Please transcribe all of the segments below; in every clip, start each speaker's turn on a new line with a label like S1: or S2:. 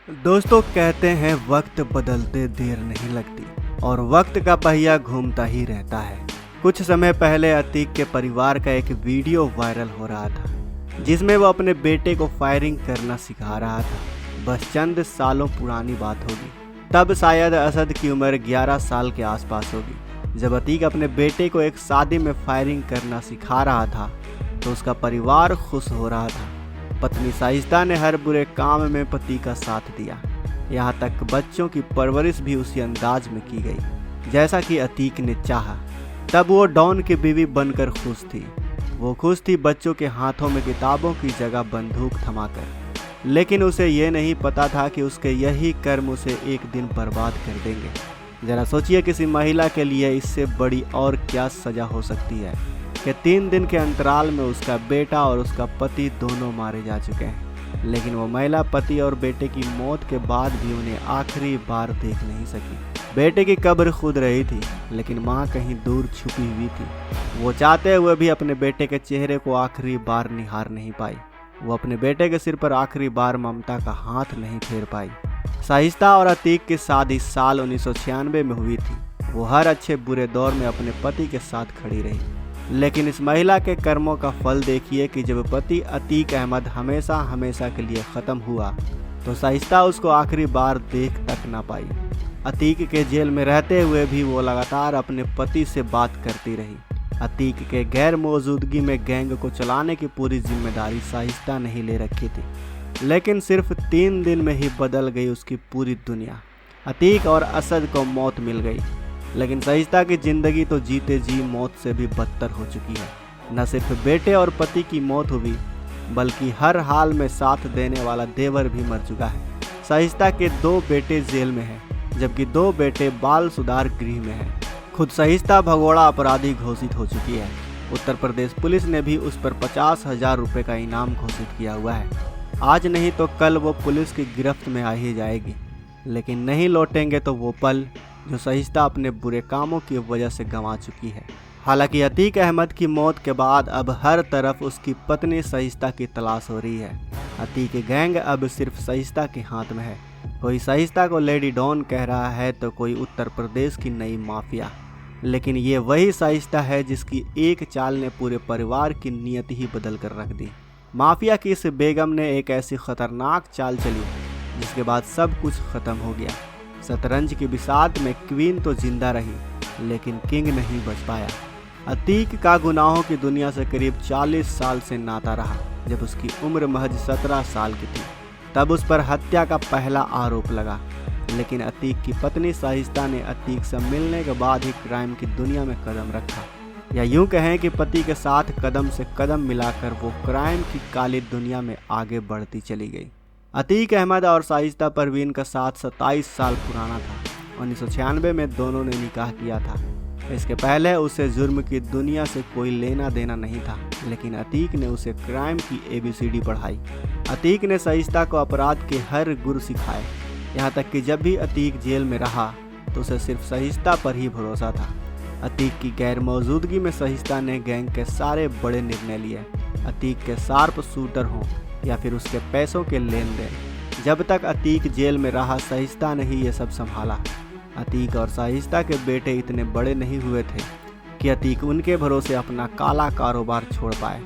S1: दोस्तों कहते हैं वक्त बदलते देर नहीं लगती और वक्त का पहिया घूमता ही रहता है। कुछ समय पहले अतीक के परिवार का एक वीडियो वायरल हो रहा था जिसमें वो अपने बेटे को फायरिंग करना सिखा रहा था। बस चंद सालों पुरानी बात होगी, तब शायद असद की उम्र 11 साल के आसपास होगी। जब अतीक अपने बेटे को एक शादी में फायरिंग करना सिखा रहा था तो उसका परिवार खुश हो रहा था। पत्नी शाइस्ता ने हर बुरे काम में पति का साथ दिया, यहाँ तक बच्चों की परवरिश भी उसी अंदाज में की गई जैसा कि अतीक ने चाहा। तब वो डॉन की बीवी बनकर खुश थी। वो खुश थी बच्चों के हाथों में किताबों की जगह बंदूक थमाकर। लेकिन उसे ये नहीं पता था कि उसके यही कर्म उसे एक दिन बर्बाद कर देंगे। जरा सोचिए, किसी महिला के लिए इससे बड़ी और क्या सजा हो सकती है कि 3 दिन के अंतराल में उसका बेटा और उसका पति दोनों मारे जा चुके हैं। लेकिन वो महिला पति और बेटे की मौत के बाद भी उन्हें आखिरी बार देख नहीं सकी। बेटे की कब्र खुद रही थी, लेकिन माँ कहीं दूर छुपी हुई थी। वो चाहते हुए भी अपने बेटे के चेहरे को आखिरी बार निहार नहीं पाई। वो अपने बेटे के सिर पर आखिरी बार ममता का हाथ नहीं फेर पाई। शाइस्ता और अतीक की शादी साल 1996 में हुई थी। वो हर अच्छे बुरे दौर में अपने पति के साथ खड़ी रही। लेकिन इस महिला के कर्मों का फल देखिए कि जब पति अतीक अहमद हमेशा हमेशा के लिए ख़त्म हुआ तो शाइस्ता उसको आखिरी बार देख तक ना पाई। अतीक के जेल में रहते हुए भी वो लगातार अपने पति से बात करती रही। अतीक के गैर मौजूदगी में गैंग को चलाने की पूरी जिम्मेदारी शाइस्ता ने ही ले रखी थी। लेकिन सिर्फ 3 दिन में ही बदल गई उसकी पूरी दुनिया। अतीक और असद को मौत मिल गई, लेकिन शाइस्ता की जिंदगी तो जीते जी मौत से भी बदतर हो चुकी है। न सिर्फ बेटे और पति की मौत हुई, बल्कि हर हाल में साथ देने वाला देवर भी मर चुका है। शाइस्ता के 2 बेटे जेल में हैं, जबकि 2 बेटे बाल सुधार गृह में हैं। खुद शाइस्ता भगोड़ा अपराधी घोषित हो चुकी है। उत्तर प्रदेश पुलिस ने भी उस पर 50,000 रुपये का इनाम घोषित किया हुआ है। आज नहीं तो कल वो पुलिस की गिरफ्त में आ ही जाएगी, लेकिन नहीं लौटेंगे तो वो पल जो शाइस्ता अपने बुरे कामों की वजह से गंवा चुकी है। हालांकि अतीक अहमद की मौत के बाद अब हर तरफ उसकी पत्नी शाइस्ता की तलाश हो रही है। अतीक गैंग अब सिर्फ शाइस्ता के हाथ में है। कोई शाइस्ता को लेडी डॉन कह रहा है तो कोई उत्तर प्रदेश की नई माफिया। लेकिन ये वही शाइस्ता है जिसकी एक चाल ने पूरे परिवार की नीयत ही बदल कर रख दी। माफिया की इस बेगम ने एक ऐसी खतरनाक चाल चली जिसके बाद सब कुछ खत्म हो गया। शतरंज की बिसात में क्वीन तो जिंदा रही, लेकिन किंग नहीं बच पाया। अतीक का गुनाहों की दुनिया से करीब 40 साल से नाता रहा। जब उसकी उम्र महज 17 साल की थी तब उस पर हत्या का पहला आरोप लगा। लेकिन अतीक की पत्नी शाइस्ता ने अतीक से मिलने के बाद ही क्राइम की दुनिया में कदम रखा, या यूं कहें कि पति के साथ कदम से कदम मिलाकर वो क्राइम की काली दुनिया में आगे बढ़ती चली गई। अतीक अहमद और शाइस्ता परवीन का साथ 27 साल पुराना था। 1996 में दोनों ने निकाह किया था। इसके पहले उसे जुर्म की दुनिया से कोई लेना देना नहीं था, लेकिन अतीक ने उसे क्राइम की ABCD पढ़ाई। अतीक ने शाइस्ता को अपराध के हर गुर सिखाए, यहाँ तक कि जब भी अतीक जेल में रहा तो उसे सिर्फ शाइस्ता पर ही भरोसा था। अतीक की गैर मौजूदगी में शाइस्ता ने गैंग के सारे बड़े निर्णय लिए, अतीक के शार्प शूटर हों या फिर उसके पैसों के लेन देन। जब तक अतीक जेल में रहा शाइस्ता ने ही ये सब संभाला। अतीक और शाइस्ता के बेटे इतने बड़े नहीं हुए थे कि अतीक उनके भरोसे अपना काला कारोबार छोड़ पाए।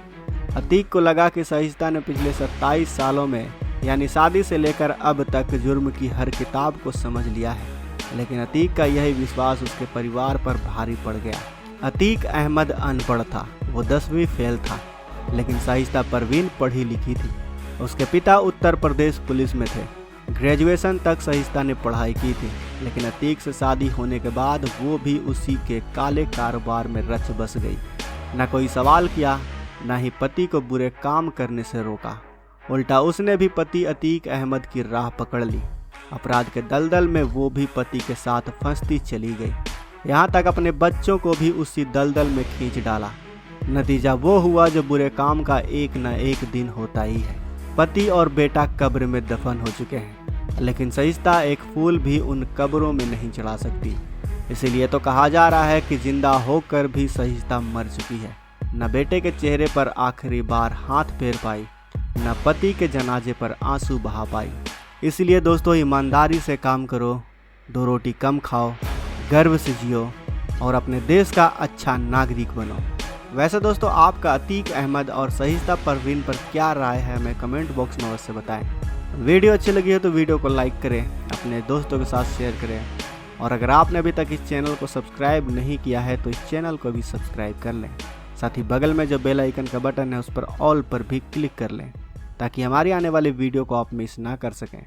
S1: अतीक को लगा कि शाइस्ता ने पिछले 27 सालों में, यानी शादी से लेकर अब तक, जुर्म की हर किताब को समझ लिया है। लेकिन अतीक का यही विश्वास उसके परिवार पर भारी पड़ गया। अतीक अहमद अनपढ़ था, वो 10वीं फेल था, लेकिन शाइस्ता परवीन पढ़ी लिखी थी। उसके पिता उत्तर प्रदेश पुलिस में थे। ग्रेजुएशन तक शाइस्ता ने पढ़ाई की थी, लेकिन अतीक से शादी होने के बाद वो भी उसी के काले कारोबार में रच बस गई। न कोई सवाल किया, न ही पति को बुरे काम करने से रोका। उल्टा उसने भी पति अतीक अहमद की राह पकड़ ली। अपराध के दलदल में वो भी पति के साथ फंसती चली गई, यहाँ तक अपने बच्चों को भी उसी दलदल में खींच डाला। नतीजा वो हुआ जो बुरे काम का एक न एक दिन होता ही है। पति और बेटा कब्र में दफन हो चुके हैं, लेकिन शाइस्ता एक फूल भी उन कब्रों में नहीं चढ़ा सकती। इसीलिए तो कहा जा रहा है कि जिंदा होकर भी शाइस्ता मर चुकी है। न बेटे के चेहरे पर आखिरी बार हाथ फेर पाई, न पति के जनाजे पर आंसू बहा पाई। इसलिए दोस्तों ईमानदारी से काम करो, 2 रोटी कम खाओ, गर्व से जियो और अपने देश का अच्छा नागरिक बनो। वैसे दोस्तों आपका अतीक अहमद और सहिस्ता परवीन पर क्या राय है हमें कमेंट बॉक्स में अवश्य बताएं। वीडियो अच्छी लगी हो तो वीडियो को लाइक करें, अपने दोस्तों के साथ शेयर करें और अगर आपने अभी तक इस चैनल को सब्सक्राइब नहीं किया है तो इस चैनल को भी सब्सक्राइब कर लें। साथ ही बगल में जो बेल आइकन का बटन है उस पर ऑल पर भी क्लिक कर लें ताकि हमारी आने वाली वीडियो को आप मिस ना कर सकें।